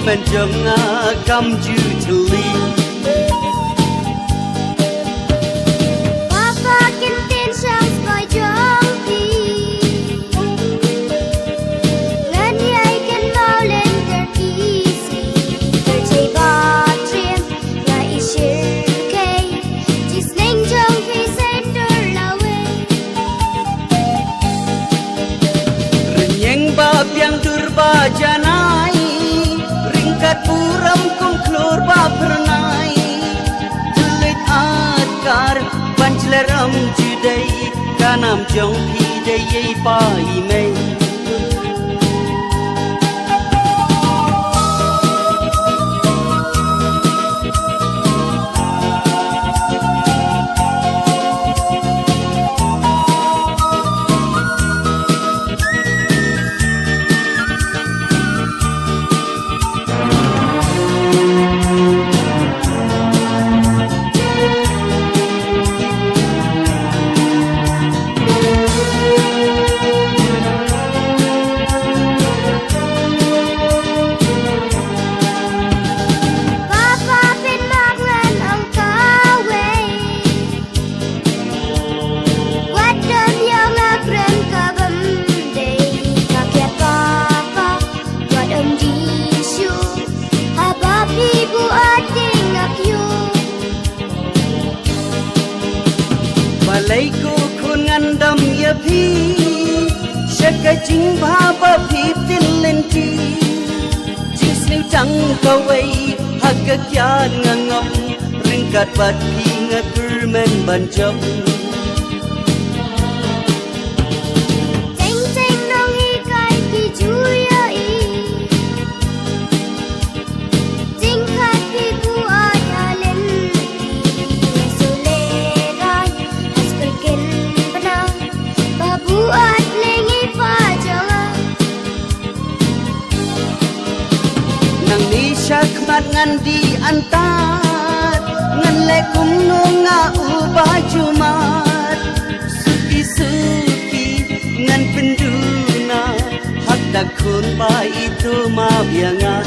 men jong come due to leave. Papa can tin sang coi jong pi. Ngân dây can mau lên ter easy. Ter chạy ba triêm là i shir kay. Chỉ sling jong pi say ter lawe. Renyeng ba piang turba janai. Ringkat buram kong klor ba pernai. Tulit atkar panjleram judai. Kanam jong pi day pa imei. Papa pin mak ngân ang kawe. Wadon yang agren kabam day. Kakyat papa wadon disu. Habab ibu ating akyu. Balai ko kun ngandam ya phi. Shaka jing baba phi tin lenti. Jisliu tang kawai haga kyan ngangam. Ringkat bat phi ngakurmen banjam. Teng teng nong ikai pi juya i. Ting kat pi ku ayalen. Yesuleran askul ken benang. Babu at lengi pa jangan. Nang ni syakmat ngan di antar. Ngan lekum nunga ubah jumat. Suki-suki ngan penduna. Hak takun ba itu ma biangan.